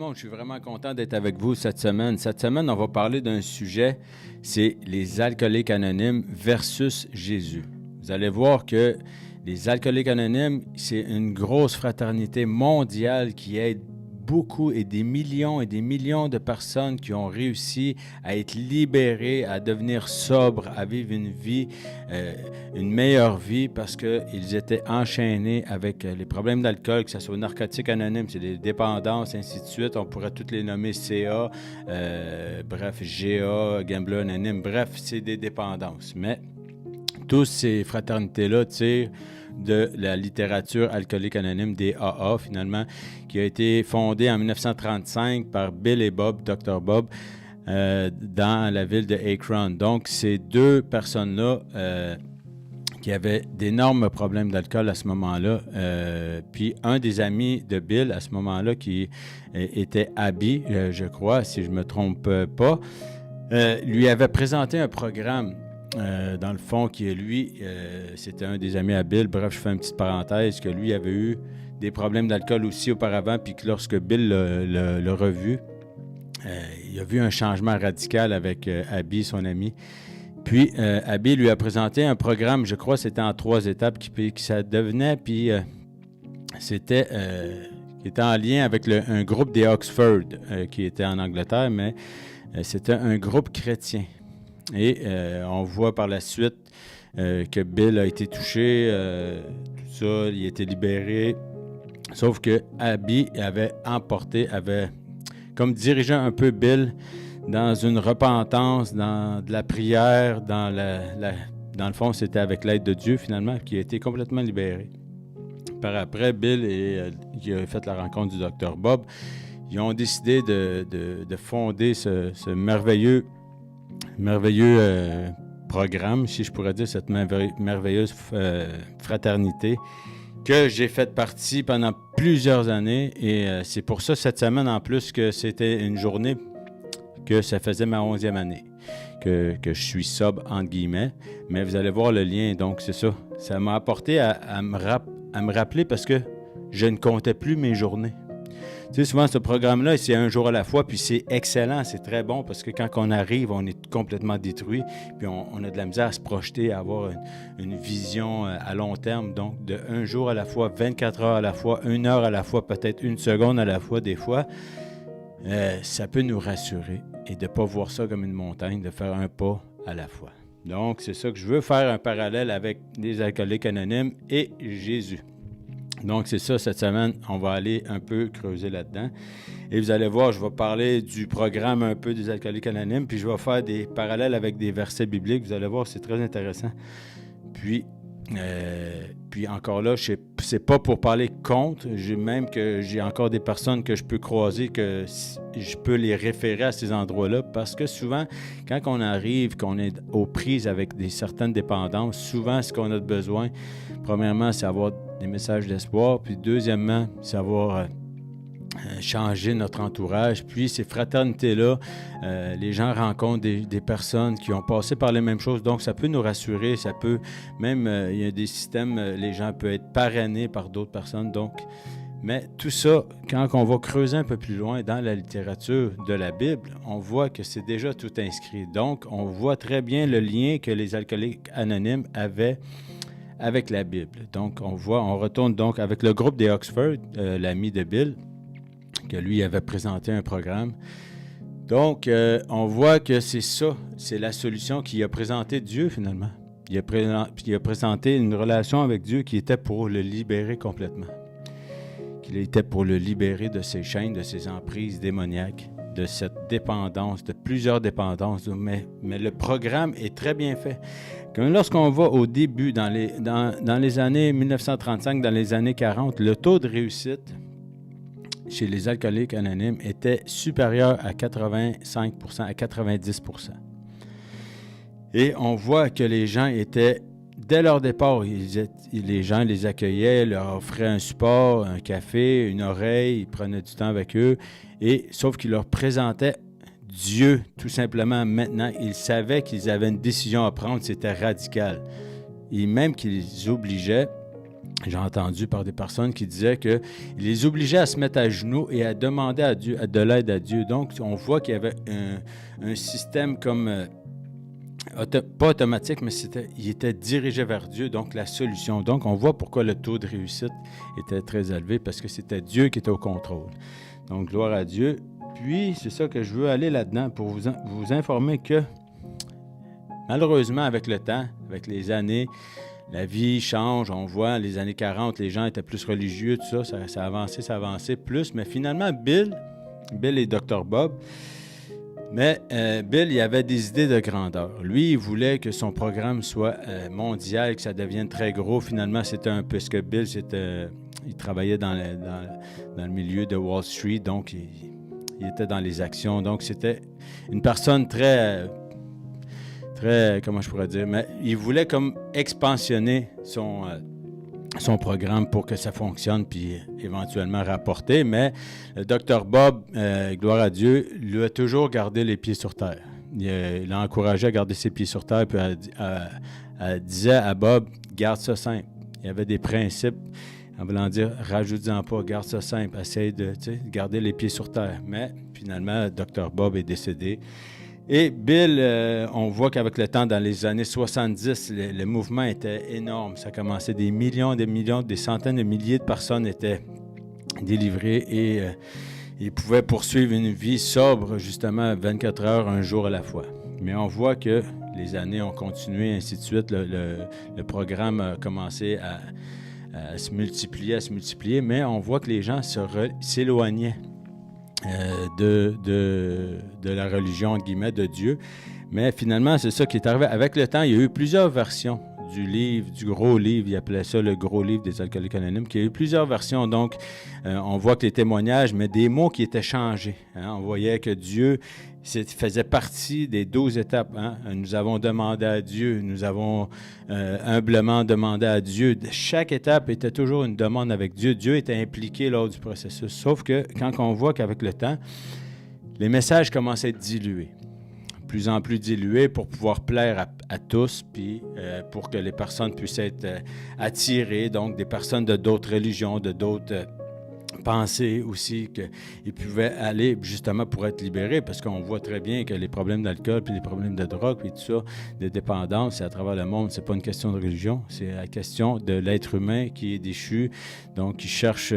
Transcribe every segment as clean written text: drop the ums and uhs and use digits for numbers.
monde, je suis vraiment content d'être avec vous cette semaine. Cette semaine, on va parler d'un sujet, c'est les alcooliques anonymes versus Jésus. Vous allez voir que les alcooliques anonymes, c'est une grosse fraternité mondiale qui aide beaucoup et des millions de personnes qui ont réussi à être libérées, à devenir sobres, à vivre une vie, une meilleure vie parce qu'ils étaient enchaînés avec les problèmes d'alcool, que ce soit narcotiques anonymes, c'est des dépendances, ainsi de suite. On pourrait toutes les nommer CA, bref, GA, Gambler anonyme, bref, c'est des dépendances. Mais toutes ces fraternités-là tirent de la littérature alcoolique anonyme des AA, finalement, qui a été fondée en 1935 par Bill et Bob, Dr. Bob, dans la ville de Akron. Donc, ces deux personnes-là qui avaient d'énormes problèmes d'alcool à ce moment-là, puis un des amis de Bill à ce moment-là, qui était Abby, je crois, si je ne me trompe pas, lui avait présenté un programme. Dans le fond, qui lui, c'était un des amis à Bill. Bref, je fais une petite parenthèse, que lui avait eu des problèmes d'alcool aussi auparavant, puis que lorsque Bill l'a revu, il a vu un changement radical avec Abby, son ami. Puis, Abby lui a présenté un programme, je crois, c'était en 3 étapes, qui ça devenait, puis c'était qui était en lien avec un groupe des Oxford, qui était en Angleterre, mais c'était un groupe chrétien. Et on voit par la suite que Bill a été touché, tout ça, il a été libéré. Sauf que Abby avait comme dirigé un peu Bill dans une repentance, dans de la prière, dans le fond, c'était avec l'aide de Dieu finalement, qui a été complètement libéré. Par après, Bill qui a fait la rencontre du Dr. Bob, ils ont décidé de fonder ce merveilleux programme, si je pourrais dire, cette merveilleuse fraternité que j'ai fait partie pendant plusieurs années. Et c'est pour ça, cette semaine, en plus, que c'était une journée que ça faisait ma 11e année, que je suis sobre, entre guillemets. Mais vous allez voir le lien, donc c'est ça. Ça m'a apporté à me rappeler parce que je ne comptais plus mes journées. Tu sais, souvent, ce programme-là, c'est un jour à la fois, puis c'est excellent, c'est très bon, parce que quand on arrive, on est complètement détruit, puis on a de la misère à se projeter, à avoir une vision à long terme, donc de un jour à la fois, 24 heures à la fois, 1 heure à la fois, peut-être 1 seconde à la fois, des fois, ça peut nous rassurer et de ne pas voir ça comme une montagne, de faire un pas à la fois. Donc, c'est ça que je veux faire un parallèle avec les alcooliques anonymes et Jésus. Donc, c'est ça, cette semaine, on va aller un peu creuser là-dedans. Et vous allez voir, je vais parler du programme un peu des alcooliques anonymes, puis je vais faire des parallèles avec des versets bibliques. Vous allez voir, c'est très intéressant. Puis encore là, c'est pas pour parler contre, même que j'ai encore des personnes que je peux croiser, que je peux les référer à ces endroits-là, parce que souvent, quand on arrive, qu'on est aux prises avec certaines dépendances, souvent, ce qu'on a besoin, premièrement, c'est avoir des messages d'espoir, puis deuxièmement, c'est avoir changer notre entourage. Puis ces fraternités-là, les gens rencontrent des personnes qui ont passé par les mêmes choses, donc ça peut nous rassurer, ça peut même, il y a des systèmes, les gens peuvent être parrainés par d'autres personnes, donc, mais tout ça, quand on va creuser un peu plus loin dans la littérature de la Bible, on voit que c'est déjà tout inscrit. Donc, on voit très bien le lien que les alcooliques anonymes avaient avec la Bible. Donc, on retourne donc avec le groupe des Oxford, l'ami de Bill, que lui avait présenté un programme. Donc, on voit que c'est ça, c'est la solution qu'il a présenté Dieu finalement. Il a présenté une relation avec Dieu qui était pour le libérer complètement. Qu'il était pour le libérer de ses chaînes, de ses emprises démoniaques, de cette dépendance, de plusieurs dépendances. Mais le programme est très bien fait. Comme lorsqu'on va au début, dans les années 1935, dans les années 40, le taux de réussite chez les alcooliques anonymes était supérieur à 85%, à 90%. Et on voit que les gens étaient, dès leur départ, les gens les accueillaient, leur offraient un support, un café, une oreille, ils prenaient du temps avec eux, sauf qu'ils leur présentaient Dieu, tout simplement. Maintenant, ils savaient qu'ils avaient une décision à prendre, c'était radical. Et même qu'ils obligeaient j'ai entendu par des personnes qui disaient qu'il les obligeait à se mettre à genoux et à demander à Dieu, de l'aide à Dieu. Donc, on voit qu'il y avait un système comme, pas automatique, mais il était dirigé vers Dieu, donc la solution. Donc, on voit pourquoi le taux de réussite était très élevé, parce que c'était Dieu qui était au contrôle. Donc, gloire à Dieu. Puis, c'est ça que je veux aller là-dedans pour vous informer que, malheureusement, avec le temps, avec les années, la vie change. On voit, les années 40, les gens étaient plus religieux, tout ça, ça avançait plus. Mais finalement, Bill et Dr. Bob, mais Bill, il avait des idées de grandeur. Lui, il voulait que son programme soit mondial, que ça devienne très gros. Finalement, c'était un peu ce que Bill, il travaillait dans le milieu de Wall Street, donc il était dans les actions. Donc, c'était une personne très, comment je pourrais dire, mais il voulait comme expansionner son programme pour que ça fonctionne, puis éventuellement rapporter. Mais le Dr. Bob, gloire à Dieu, lui a toujours gardé les pieds sur terre. Il a encouragé à garder ses pieds sur terre, puis elle disait à Bob, garde ça simple. Il y avait des principes, en voulant dire, rajoute-en pas, garde ça simple, essaye de garder les pieds sur terre. Mais finalement, Dr. Bob est décédé. Et Bill, on voit qu'avec le temps, dans les années 70, le mouvement était énorme. Ça commençait des millions, des centaines de milliers de personnes étaient délivrées et ils pouvaient poursuivre une vie sobre, justement, 24 heures, un jour à la fois. Mais on voit que les années ont continué, ainsi de suite. Le programme a commencé à se multiplier, mais on voit que les gens s'éloignaient de la religion, entre guillemets, de Dieu. Mais finalement, c'est ça qui est arrivé. Avec le temps, il y a eu plusieurs versions du livre, du gros livre. Il appelait ça le gros livre des Alcooliques Anonymes, qui a eu plusieurs versions. Donc, on voit que les témoignages, mais des mots qui étaient changés. On voyait que Dieu faisait partie des 12 étapes. Nous avons demandé à Dieu, nous avons humblement demandé à Dieu. Chaque étape était toujours une demande avec Dieu. Dieu était impliqué lors du processus. Sauf que quand on voit qu'avec le temps, les messages commencent à être dilués. Plus en plus dilués pour pouvoir plaire à tous, puis pour que les personnes puissent être attirées, donc des personnes de d'autres religions, de d'autres pensées aussi, qu'ils pouvaient aller justement pour être libérés, parce qu'on voit très bien que les problèmes d'alcool, puis les problèmes de drogue, puis tout ça, de dépendance, c'est à travers le monde, c'est pas une question de religion, c'est la question de l'être humain qui est déchu, donc qui cherche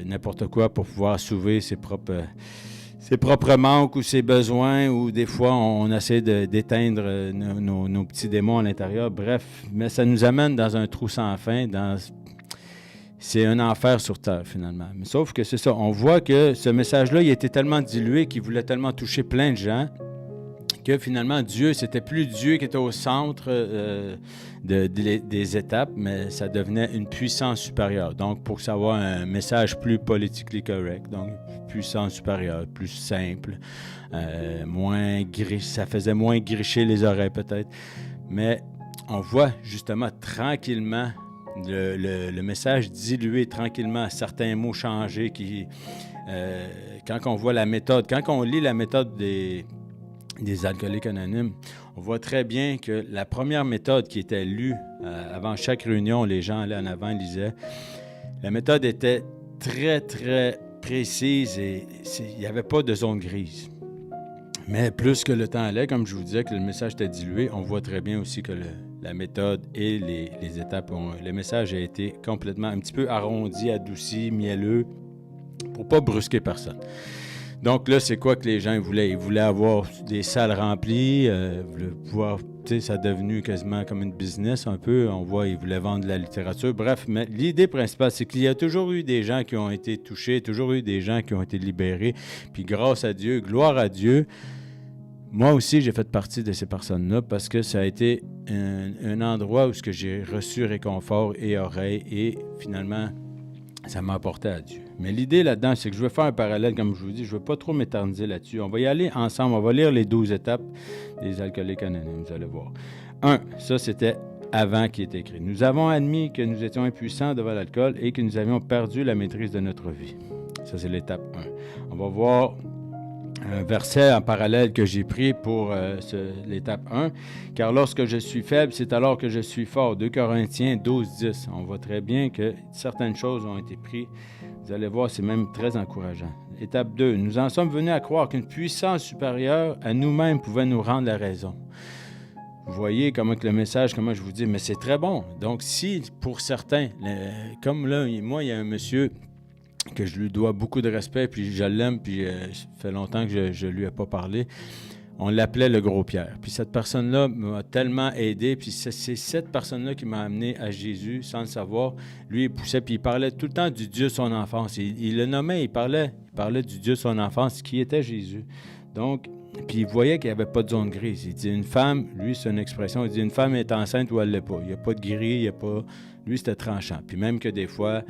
n'importe quoi pour pouvoir assouvir ses propres manques ou ses besoins, ou des fois, on essaie d'éteindre nos petits démons à l'intérieur. Bref, mais ça nous amène dans un trou sans fin. C'est un enfer sur terre, finalement. Mais sauf que c'est ça. On voit que ce message-là, il était tellement dilué qu'il voulait tellement toucher plein de gens que finalement, Dieu, c'était plus Dieu qui était au centre des étapes, mais ça devenait une puissance supérieure. Donc, pour savoir un message plus politically correct, donc puissance supérieure, plus simple, moins gris, ça faisait moins gricher les oreilles peut-être. Mais on voit justement tranquillement le message dilué tranquillement, certains mots changés quand on voit la méthode, quand on lit la méthode des Alcooliques Anonymes, on voit très bien que la première méthode qui était lue avant chaque réunion, les gens allaient en avant, lisaient. La méthode était très, très précise et il n'y avait pas de zone grise. Mais plus que le temps allait, comme je vous disais, que le message était dilué, on voit très bien aussi que la méthode et les étapes, le message a été complètement un petit peu arrondi, adouci, mielleux, pour ne pas brusquer personne. Donc là, c'est quoi que les gens voulaient? Ils voulaient avoir des salles remplies, pouvoir, ça a devenu quasiment comme une business un peu. On voit, ils voulaient vendre de la littérature. Bref, mais l'idée principale, c'est qu'il y a toujours eu des gens qui ont été touchés, toujours eu des gens qui ont été libérés. Puis grâce à Dieu, gloire à Dieu, moi aussi, j'ai fait partie de ces personnes-là parce que ça a été un endroit où j'ai reçu réconfort et oreille et finalement, ça m'a apporté à Dieu. Mais l'idée là-dedans, c'est que je veux faire un parallèle, comme je vous dis, je ne veux pas trop m'éterniser là-dessus. On va y aller ensemble, on va lire les 12 étapes des Alcooliques Anonymes, vous allez voir. 1, ça c'était avant qui est écrit. Nous avons admis que nous étions impuissants devant l'alcool et que nous avions perdu la maîtrise de notre vie. Ça, c'est l'étape 1. On va voir un verset en parallèle que j'ai pris pour l'étape 1. « Car lorsque je suis faible, c'est alors que je suis fort. » 2 Corinthiens 12, 10. On voit très bien que certaines choses ont été prises. Vous allez voir, c'est même très encourageant. Étape 2. Nous en sommes venus à croire qu'une puissance supérieure à nous-mêmes pouvait nous rendre la raison. Vous voyez comment que le message, comment je vous dis, mais c'est très bon. Donc, si pour certains, comme là, moi, il y a un monsieur que je lui dois beaucoup de respect, puis je l'aime, puis ça fait longtemps que je lui ai pas parlé. On l'appelait le Gros Pierre. Puis cette personne-là m'a tellement aidé, puis c'est cette personne-là qui m'a amené à Jésus sans le savoir. Lui, il poussait, puis il parlait tout le temps du Dieu de son enfance. Il le nommait, il parlait du Dieu de son enfance, qui était Jésus. Donc, puis il voyait qu'il n'y avait pas de zone grise. Il dit une femme, lui, c'est une expression, il dit une femme est enceinte ou elle ne l'est pas. Il n'y a pas de gris, il n'y a pas... Lui, c'était tranchant. Puis même que des fois,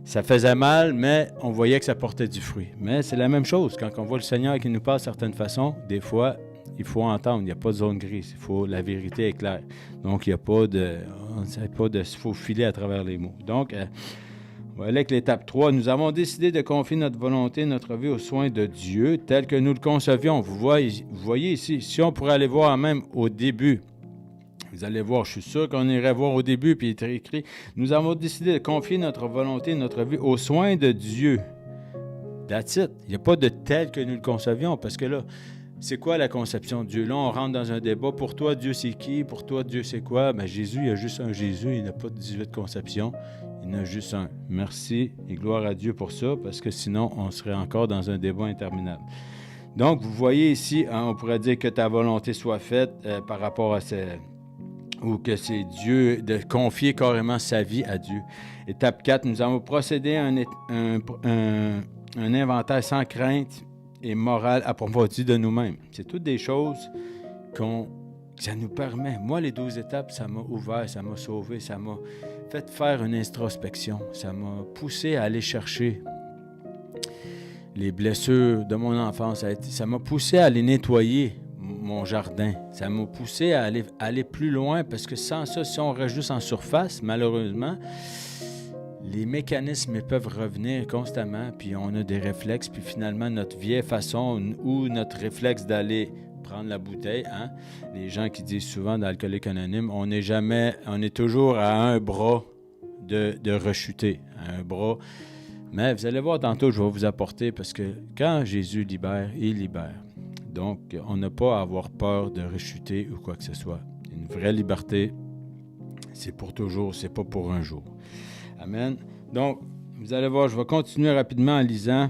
ça faisait mal, mais on voyait que ça portait du fruit. Mais c'est la même chose. Quand on voit le Seigneur qui nous parle de certaines façons, des fois, il faut entendre. Il n'y a pas de zone grise. La vérité est claire. Donc, il n'y a pas de... On ne sait pas de se faufiler à travers les mots. Donc, on va aller avec l'étape 3. Nous avons décidé de confier notre volonté, notre vie aux soins de Dieu, tel que nous le concevions. Vous voyez ici, si on pourrait aller voir même au début, vous allez voir, je suis sûr qu'on irait voir au début, puis il est écrit, nous avons décidé de confier notre volonté, notre vie aux soins de Dieu. That's it. Il n'y a pas de tel que nous le concevions, parce que là, c'est quoi la conception de Dieu? Là, on rentre dans un débat. Pour toi, Dieu, c'est qui? Pour toi, Dieu, c'est quoi? Bien, Jésus, il y a juste un Jésus. Il n'a pas de 18 conceptions. Il y en a juste un. Merci et gloire à Dieu pour ça, parce que sinon, on serait encore dans un débat interminable. Donc, vous voyez ici, on pourrait dire que ta volonté soit faite par rapport à ou que c'est Dieu, de confier carrément sa vie à Dieu. Étape 4, nous avons procédé à un inventaire sans crainte et morale approfondie de nous-mêmes. C'est toutes des choses que ça nous permet. Moi, les 12 étapes, ça m'a ouvert, ça m'a sauvé, ça m'a fait faire une introspection, ça m'a poussé à aller chercher les blessures de mon enfance, ça m'a poussé à aller nettoyer mon jardin. Ça m'a poussé à aller plus loin parce que sans ça, si on reste juste en surface, malheureusement, les mécanismes peuvent revenir constamment, puis on a des réflexes, puis finalement, notre vieille façon ou notre réflexe d'aller prendre la bouteille, hein? Les gens qui disent souvent dans Alcooliques Anonymes, on est toujours à un bras de rechuter, à un bras. Mais vous allez voir tantôt, je vais vous apporter, parce que quand Jésus libère, il libère. Donc, on n'a pas à avoir peur de rechuter ou quoi que ce soit. Une vraie liberté, c'est pour toujours, c'est pas pour un jour. Amen. Donc, vous allez voir, je vais continuer rapidement en lisant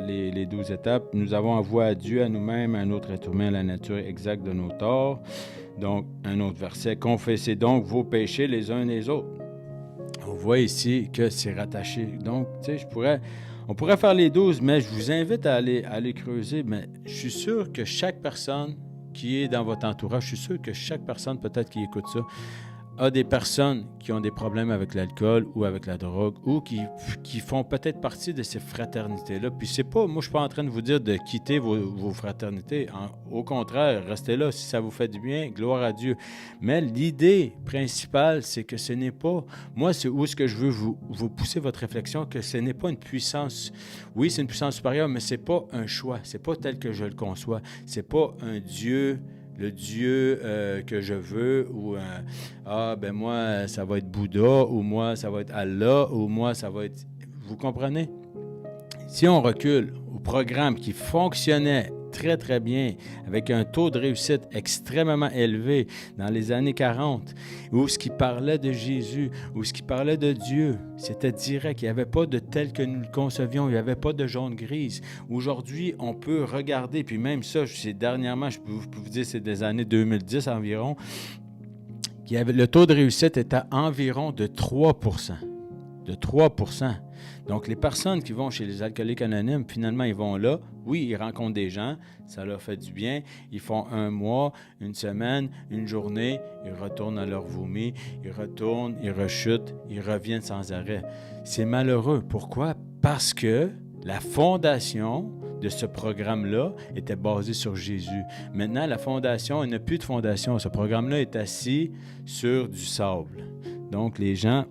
les 12 étapes. Nous avons avoué à Dieu, à nous-mêmes, à un autre être humain, la nature exacte de nos torts. Donc, un autre verset. Confessez donc vos péchés les uns les autres. On voit ici que c'est rattaché. Donc, tu sais, on pourrait faire les 12, mais je vous invite à aller creuser. Mais je suis sûr que chaque personne qui est dans votre entourage, je suis sûr que chaque personne, peut-être qui écoute ça, a des personnes qui ont des problèmes avec l'alcool ou avec la drogue ou qui font peut-être partie de ces fraternités-là. Puis c'est pas, moi je suis pas en train de vous dire de quitter vos fraternités. Au contraire, restez là si ça vous fait du bien, gloire à Dieu. Mais l'idée principale, c'est que ce n'est pas, moi c'est où est-ce que je veux vous pousser votre réflexion, que ce n'est pas une puissance. Oui, c'est une puissance supérieure, mais c'est pas un choix. C'est pas tel que je le conçois. C'est pas un Dieu, le Dieu que je veux, ou moi, ça va être Bouddha, ou moi, ça va être Allah, ou moi, ça va être... Vous comprenez? Si on recule au programme qui fonctionnait très, très bien, avec un taux de réussite extrêmement élevé dans les années 40, où ce qui parlait de Jésus, où ce qui parlait de Dieu, c'était direct. Il n'y avait pas de tel que nous le concevions, il n'y avait pas de jaune-grise. Aujourd'hui, on peut regarder, puis même ça, c'est dernièrement, je peux vous dire, c'est des années 2010 environ, le taux de réussite était à environ de 3%. De 3%. Donc, les personnes qui vont chez les alcooliques anonymes, finalement, ils vont là. Oui, ils rencontrent des gens, ça leur fait du bien. Ils font un mois, une semaine, une journée, ils retournent à leur vomi, ils retournent, ils rechutent, ils reviennent sans arrêt. C'est malheureux. Pourquoi? Parce que la fondation de ce programme-là était basée sur Jésus. Maintenant, la fondation, il n'y a plus de fondation. Ce programme-là est assis sur du sable. Donc, les gens...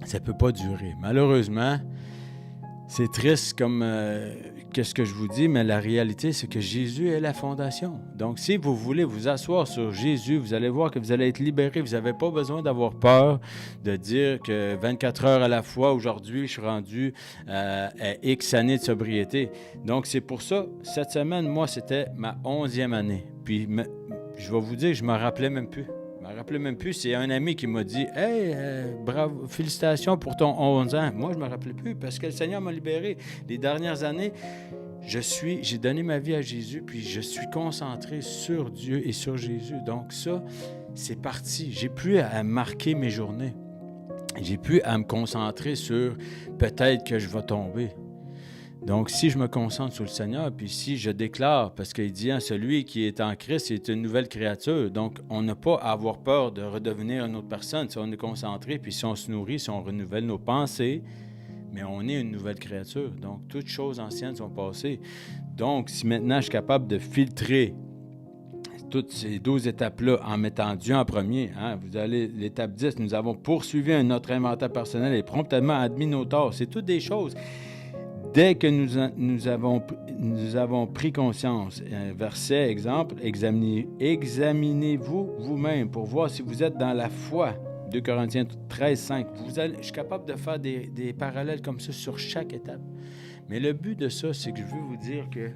ça ne peut pas durer. Malheureusement, c'est triste comme qu'est-ce que je vous dis, mais la réalité, c'est que Jésus est la fondation. Donc, si vous voulez vous asseoir sur Jésus, vous allez voir que vous allez être libéré. Vous n'avez pas besoin d'avoir peur de dire que 24 heures à la fois, aujourd'hui, je suis rendu à X années de sobriété. Donc, c'est pour ça, cette semaine, moi, c'était ma 11e année. Puis, je vais vous dire, je ne me rappelais même plus. Je me rappelais même plus. C'est un ami qui m'a dit « Hey, bravo, félicitations pour ton 11 ans. » Moi, je ne me rappelais plus parce que le Seigneur m'a libéré. Les dernières années, j'ai donné ma vie à Jésus, puis je suis concentré sur Dieu et sur Jésus. Donc ça, c'est parti. J'ai plus à marquer mes journées. J'ai plus à me concentrer sur peut-être que je vais tomber. Donc, si je me concentre sur le Seigneur, puis si je déclare, parce qu'il dit, celui qui est en Christ, c'est une nouvelle créature. Donc, on n'a pas à avoir peur de redevenir une autre personne. Si on est concentré, puis si on se nourrit, si on renouvelle nos pensées, mais on est une nouvelle créature. Donc, toutes choses anciennes sont passées. Donc, si maintenant je suis capable de filtrer toutes ces 12 étapes-là en mettant Dieu en premier, vous allez, l'étape 10, nous avons poursuivi notre inventaire personnel et promptement admis nos torts. C'est toutes des choses. Dès que nous avons pris conscience, verset, exemple, examinez-vous vous-même pour voir si vous êtes dans la foi. 2 Corinthiens 13, 5. Je suis capable de faire des parallèles comme ça sur chaque étape. Mais le but de ça, c'est que je veux vous dire que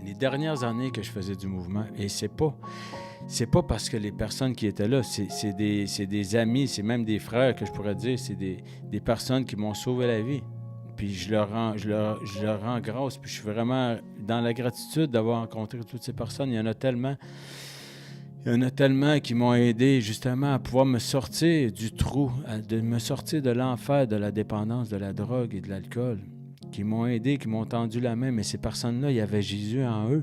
les dernières années que je faisais du mouvement, et c'est pas parce que les personnes qui étaient là, c'est des amis, c'est même des frères que je pourrais dire, c'est des personnes qui m'ont sauvé la vie. Puis je leur rends grâce, puis je suis vraiment dans la gratitude d'avoir rencontré toutes ces personnes. Il y en a tellement qui m'ont aidé justement à pouvoir me sortir du trou, de me sortir de l'enfer, de la dépendance, de la drogue et de l'alcool, qui m'ont aidé, qui m'ont tendu la main. Mais ces personnes-là, il y avait Jésus en eux.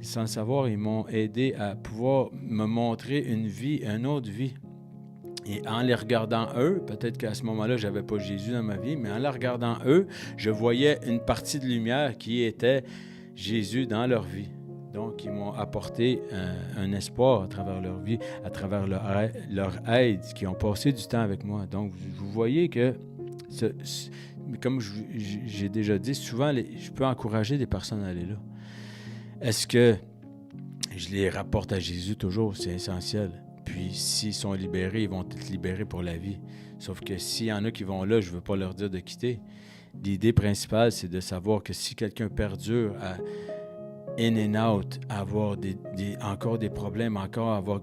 Sans le savoir, ils m'ont aidé à pouvoir me montrer une autre vie. Et en les regardant eux, peut-être qu'à ce moment-là, je n'avais pas Jésus dans ma vie, mais en les regardant eux, je voyais une partie de lumière qui était Jésus dans leur vie. Donc, ils m'ont apporté un espoir à travers leur vie, à travers leur aide, qui ont passé du temps avec moi. Donc, vous voyez que, comme j'ai déjà dit, souvent, je peux encourager des personnes à aller là. Est-ce que je les rapporte à Jésus toujours? C'est essentiel. Puis, s'ils sont libérés, ils vont être libérés pour la vie. Sauf que s'il y en a qui vont là, je ne veux pas leur dire de quitter. L'idée principale, c'est de savoir que si quelqu'un perdure à in and out, à avoir encore des problèmes, d'avoir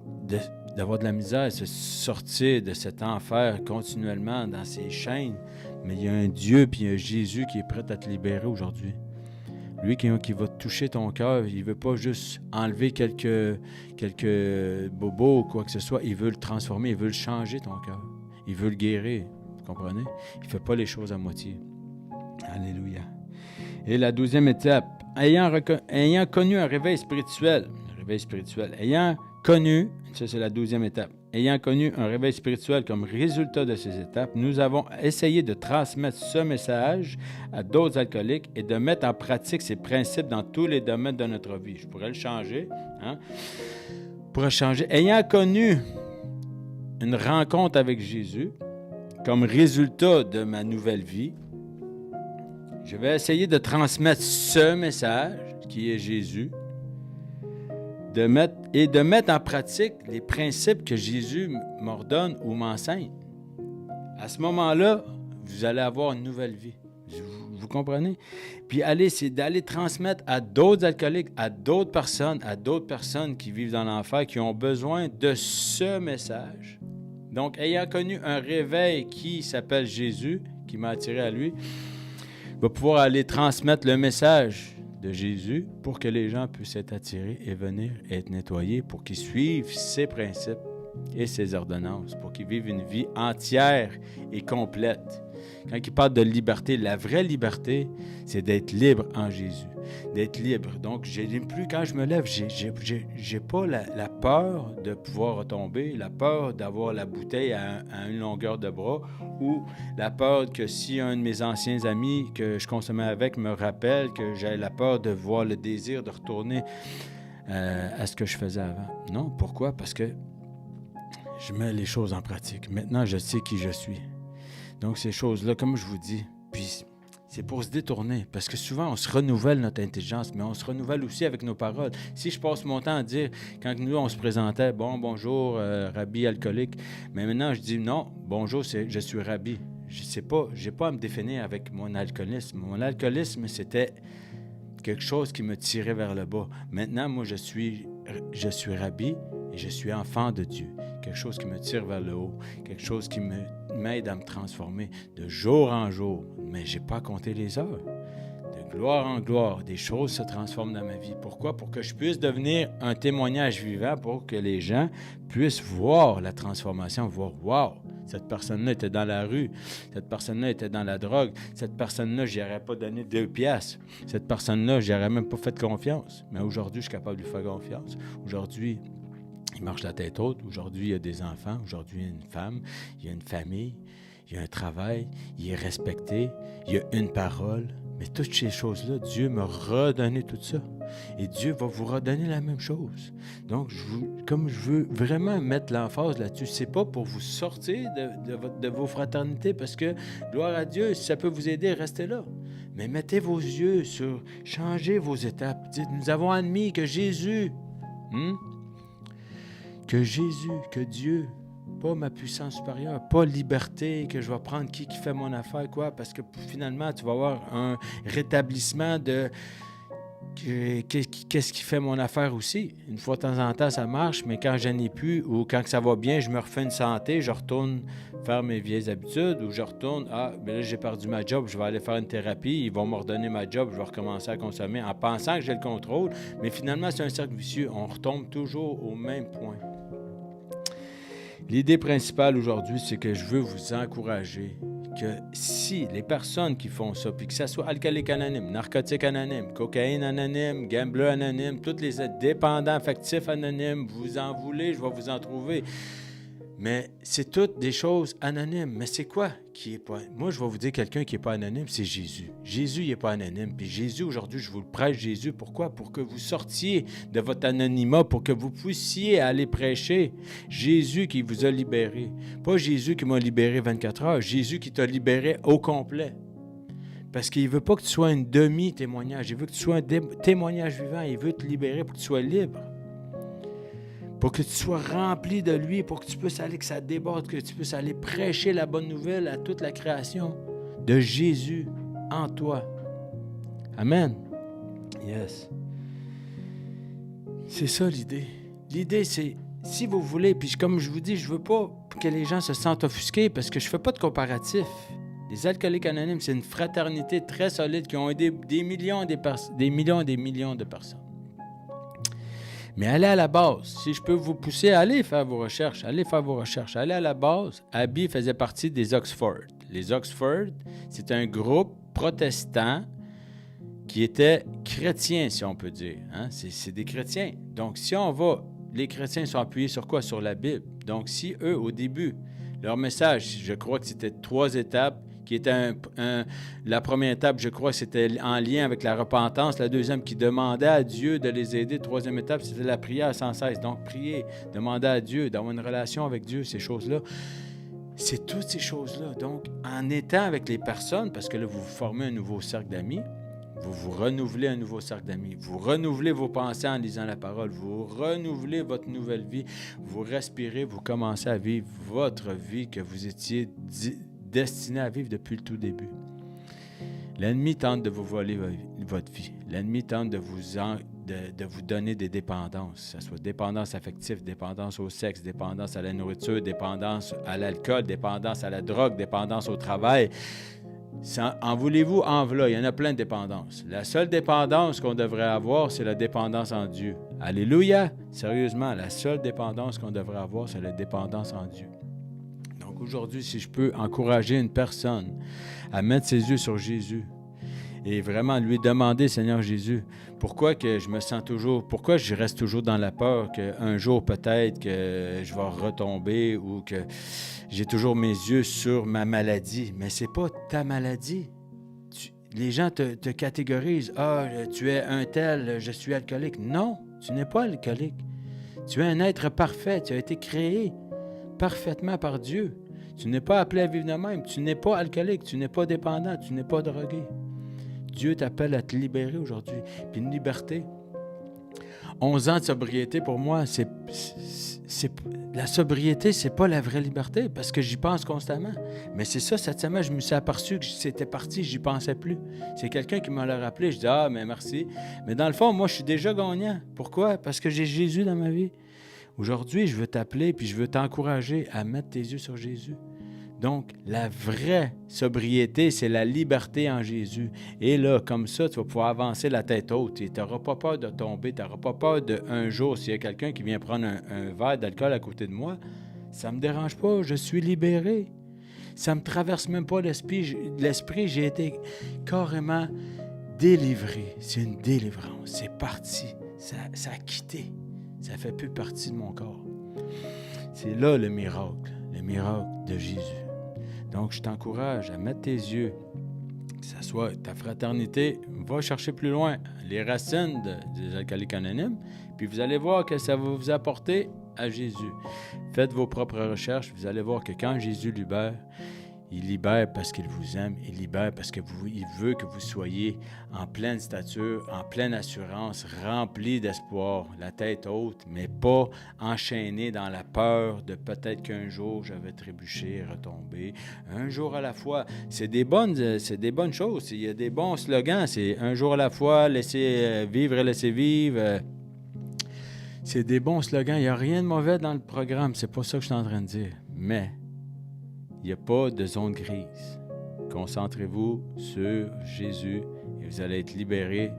de la misère, se sortir de cet enfer continuellement dans ses chaînes, mais il y a un Dieu puis un Jésus qui est prêt à te libérer aujourd'hui. Lui qui va toucher ton cœur, il ne veut pas juste enlever quelques bobos ou quoi que ce soit. Il veut le transformer, il veut le changer, ton cœur. Il veut le guérir, vous comprenez? Il ne fait pas les choses à moitié. Alléluia. Et la 12e étape, ayant connu un réveil spirituel, ayant connu, ça c'est la 12e étape, ayant connu un réveil spirituel comme résultat de ces étapes, nous avons essayé de transmettre ce message à d'autres alcooliques et de mettre en pratique ces principes dans tous les domaines de notre vie. Je pourrais le changer. Ayant connu une rencontre avec Jésus comme résultat de ma nouvelle vie, je vais essayer de transmettre ce message qui est Jésus, de mettre en pratique les principes que Jésus m'ordonne ou m'enseigne. À ce moment-là, vous allez avoir une nouvelle vie. Vous comprenez? Puis c'est d'aller transmettre à d'autres alcooliques, à d'autres personnes qui vivent dans l'enfer, qui ont besoin de ce message. Donc, ayant connu un réveil qui s'appelle Jésus, qui m'a attiré à lui, va pouvoir aller transmettre le message de Jésus pour que les gens puissent être attirés et venir être nettoyés, pour qu'ils suivent ses principes et ses ordonnances, pour qu'ils vivent une vie entière et complète. Quand il parle de liberté, la vraie liberté, c'est d'être libre en Jésus, d'être libre. Donc, plus quand je me lève, j'ai pas la peur de pouvoir retomber, la peur d'avoir la bouteille à une longueur de bras, ou la peur que si un de mes anciens amis que je consommais avec me rappelle, que j'ai la peur de voir le désir de retourner à ce que je faisais avant. Non, pourquoi? Parce que je mets les choses en pratique. Maintenant, je sais qui je suis. Donc, ces choses-là, comme je vous dis, puis c'est pour se détourner. Parce que souvent, on se renouvelle notre intelligence, mais on se renouvelle aussi avec nos paroles. Si je passe mon temps à dire, quand nous, on se présentait, bonjour, rabbi alcoolique, mais maintenant, je dis, non, bonjour, je suis rabbi. Je n'ai pas à me définir avec mon alcoolisme. Mon alcoolisme, c'était quelque chose qui me tirait vers le bas. Maintenant, moi, je suis rabbi et je suis enfant de Dieu. Quelque chose qui me tire vers le haut, quelque chose qui m'aide à me transformer de jour en jour. Mais je n'ai pas compté les heures. De gloire en gloire, des choses se transforment dans ma vie. Pourquoi? Pour que je puisse devenir un témoignage vivant, pour que les gens puissent voir la transformation, voir « Wow! Cette personne-là était dans la rue. Cette personne-là était dans la drogue. Cette personne-là, je n'y aurais pas donné 2 piastres. Cette personne-là, je n'y aurais même pas fait confiance. Mais aujourd'hui, je suis capable de lui faire confiance. Aujourd'hui, il marche la tête haute. Aujourd'hui, il y a des enfants. Aujourd'hui, il y a une femme. Il y a une famille. Il y a un travail. Il est respecté. Il y a une parole. Mais toutes ces choses-là, Dieu m'a redonné tout ça. Et Dieu va vous redonner la même chose. Donc, comme je veux vraiment mettre l'emphase là-dessus, c'est pas pour vous sortir de vos fraternités, parce que, gloire à Dieu, si ça peut vous aider, restez là. Mais mettez vos yeux sur, changez vos étapes. Dites, nous avons admis que Jésus, que Dieu, pas ma puissance supérieure, pas liberté, que je vais prendre qui fait mon affaire, quoi, parce que finalement, tu vas avoir un rétablissement de qu'est-ce qui fait mon affaire aussi. Une fois de temps en temps, ça marche, mais quand je n'en ai plus ou quand ça va bien, je me refais une santé, je retourne faire mes vieilles habitudes ou je retourne, mais là, j'ai perdu ma job, je vais aller faire une thérapie, ils vont me redonner ma job, je vais recommencer à consommer en pensant que j'ai le contrôle, mais finalement, c'est un cercle vicieux. On retombe toujours au même point. L'idée principale aujourd'hui, c'est que je veux vous encourager que si les personnes qui font ça, puis que ce soit alcoolique anonyme, narcotique anonyme, cocaïne anonyme, gambler anonyme, tous les dépendants affectifs anonymes, vous en voulez, je vais vous en trouver. Mais c'est toutes des choses anonymes. Mais c'est quoi qui est pas... Moi, je vais vous dire quelqu'un qui n'est pas anonyme, c'est Jésus. Jésus, il n'est pas anonyme. Puis Jésus, aujourd'hui, je vous le prêche, Jésus. Pourquoi? Pour que vous sortiez de votre anonymat, pour que vous puissiez aller prêcher. Jésus qui vous a libéré. Pas Jésus qui m'a libéré 24 heures, Jésus qui t'a libéré au complet. Parce qu'il ne veut pas que tu sois un demi-témoignage. Il veut que tu sois un témoignage vivant. Il veut te libérer pour que tu sois libre. Pour que tu sois rempli de lui, pour que tu puisses aller, que ça déborde, que tu puisses aller prêcher la bonne nouvelle à toute la création de Jésus en toi. Amen. Yes. C'est ça l'idée. L'idée, c'est, si vous voulez, puis comme je vous dis, je veux pas que les gens se sentent offusqués parce que je fais pas de comparatif. Les alcooliques anonymes, c'est une fraternité très solide qui ont aidé des millions et des millions de personnes. Mais allez à la base. Si je peux vous pousser, allez faire vos recherches. Allez à la base. Abby faisait partie des Oxford. Les Oxford, c'est un groupe protestant qui était chrétien, si on peut dire. C'est des chrétiens. Donc, si on va... Les chrétiens sont appuyés sur quoi? Sur la Bible. Donc, si eux, au début, leur message, je crois que c'était 3 étapes, qui était la première étape, je crois, c'était en lien avec la repentance. La deuxième, qui demandait à Dieu de les aider. Troisième étape, c'était la prière sans cesse. Donc, prier, demander à Dieu, d'avoir une relation avec Dieu, ces choses-là. C'est toutes ces choses-là. Donc, en étant avec les personnes, parce que là, vous formez un nouveau cercle d'amis, vous renouvelez un nouveau cercle d'amis, vous renouvelez vos pensées en lisant la parole, vous renouvelez votre nouvelle vie, vous respirez, vous commencez à vivre votre vie que vous étiez destiné à vivre depuis le tout début. L'ennemi tente de vous voler votre vie. L'ennemi tente de vous donner des dépendances, que ce soit dépendance affective, dépendance au sexe, dépendance à la nourriture, dépendance à l'alcool, dépendance à la drogue, dépendance au travail. En voulez-vous, en voilà, il y en a plein de dépendances. La seule dépendance qu'on devrait avoir, c'est la dépendance en Dieu. Alléluia! Sérieusement, la seule dépendance qu'on devrait avoir, c'est la dépendance en Dieu. Donc aujourd'hui, si je peux encourager une personne à mettre ses yeux sur Jésus et vraiment lui demander, Seigneur Jésus, pourquoi je reste toujours dans la peur qu'un jour peut-être que je vais retomber ou que j'ai toujours mes yeux sur ma maladie. Mais c'est pas ta maladie. Les gens te catégorisent. Tu es un tel, je suis alcoolique. Non, tu n'es pas alcoolique. Tu es un être parfait. Tu as été créé parfaitement par Dieu. Tu n'es pas appelé à vivre de même. Tu n'es pas alcoolique. Tu n'es pas dépendant. Tu n'es pas drogué. Dieu t'appelle à te libérer aujourd'hui. Puis une liberté. 11 ans de sobriété, pour moi, la sobriété, c'est pas la vraie liberté, parce que j'y pense constamment. Mais c'est ça, cette semaine, je me suis aperçu que c'était parti, j'y pensais plus. C'est quelqu'un qui m'a le rappelé, je dis « Ah, mais merci ». Mais dans le fond, moi, je suis déjà gagnant. Pourquoi? Parce que j'ai Jésus dans ma vie. Aujourd'hui, je veux t'appeler, puis je veux t'encourager à mettre tes yeux sur Jésus. Donc, la vraie sobriété, c'est la liberté en Jésus. Et là, comme ça, tu vas pouvoir avancer la tête haute. Tu n'auras pas peur de tomber. Tu n'auras pas peur d'un jour, s'il y a quelqu'un qui vient prendre un verre d'alcool à côté de moi, ça ne me dérange pas. Je suis libéré. Ça ne me traverse même pas l'esprit. J'ai été carrément délivré. C'est une délivrance. C'est parti. Ça a quitté. Ça ne fait plus partie de mon corps. C'est là le miracle de Jésus. Donc, je t'encourage à mettre tes yeux, que ce soit ta fraternité, va chercher plus loin les racines des alcooliques anonymes, puis vous allez voir que ça va vous apporter à Jésus. Faites vos propres recherches, vous allez voir que quand Jésus libère, il libère parce qu'il vous aime, il libère parce qu'il veut que vous soyez en pleine stature, en pleine assurance, rempli d'espoir, la tête haute, mais pas enchaîné dans la peur de peut-être qu'un jour je vais trébucher, retomber. Un jour à la fois, c'est des bonnes choses, il y a des bons slogans, c'est un jour à la fois, laisser vivre et laisser vivre. C'est des bons slogans, il n'y a rien de mauvais dans le programme, c'est pas ça que je suis en train de dire, mais il n'y a pas de zone grise. Concentrez-vous sur Jésus et vous allez être libérés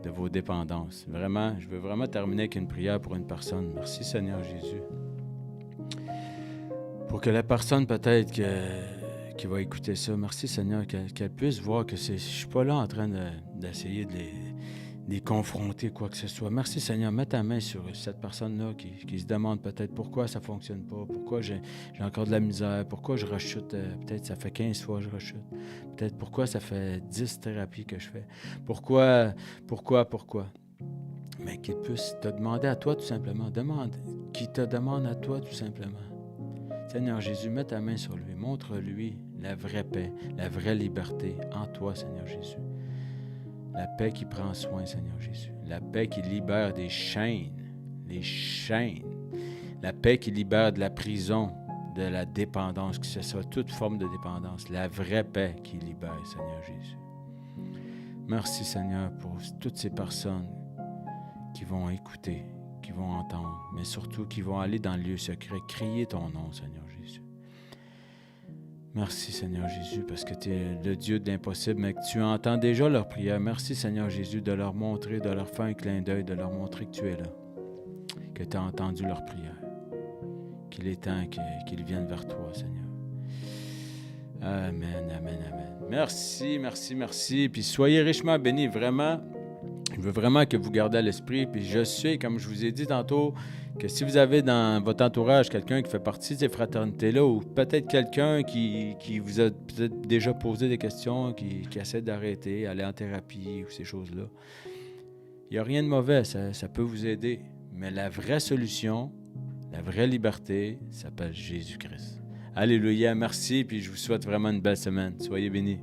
de vos dépendances. Vraiment, je veux vraiment terminer avec une prière pour une personne. Merci Seigneur Jésus. Pour que la personne peut-être qui va écouter ça, merci Seigneur, qu'elle puisse voir que je ne suis pas là en train d'essayer de les confronter, quoi que ce soit. Merci Seigneur, mets ta main sur cette personne-là qui se demande peut-être pourquoi ça ne fonctionne pas, pourquoi j'ai encore de la misère, pourquoi je rechute, peut-être ça fait 15 fois que je rechute, peut-être pourquoi ça fait 10 thérapies que je fais, pourquoi, mais qu'il puisse te demander à toi tout simplement, qu'il te demande à toi tout simplement. Seigneur Jésus, mets ta main sur lui, montre-lui la vraie paix, la vraie liberté en toi, Seigneur Jésus. La paix qui prend soin, Seigneur Jésus. La paix qui libère des chaînes, les chaînes. La paix qui libère de la prison, de la dépendance, que ce soit toute forme de dépendance. La vraie paix qui libère, Seigneur Jésus. Merci, Seigneur, pour toutes ces personnes qui vont écouter, qui vont entendre, mais surtout qui vont aller dans le lieu secret, crier ton nom, Seigneur Jésus. Merci, Seigneur Jésus, parce que tu es le Dieu de l'impossible, mais que tu entends déjà leurs prières. Merci, Seigneur Jésus, de leur montrer, de leur faire un clin d'œil, de leur montrer que tu es là, que tu as entendu leurs prières, qu'il est temps qu'ils viennent vers toi, Seigneur. Amen, amen, amen. Merci, merci, merci. Puis soyez richement bénis, vraiment. Je veux vraiment que vous gardez à l'esprit. Puis je sais, comme je vous ai dit tantôt, que si vous avez dans votre entourage quelqu'un qui fait partie de ces fraternités-là, ou peut-être quelqu'un qui vous a peut-être déjà posé des questions, qui essaie d'arrêter, aller en thérapie ou ces choses-là, il n'y a rien de mauvais, ça peut vous aider. Mais la vraie solution, la vraie liberté, s'appelle Jésus-Christ. Alléluia, merci, puis je vous souhaite vraiment une belle semaine. Soyez bénis.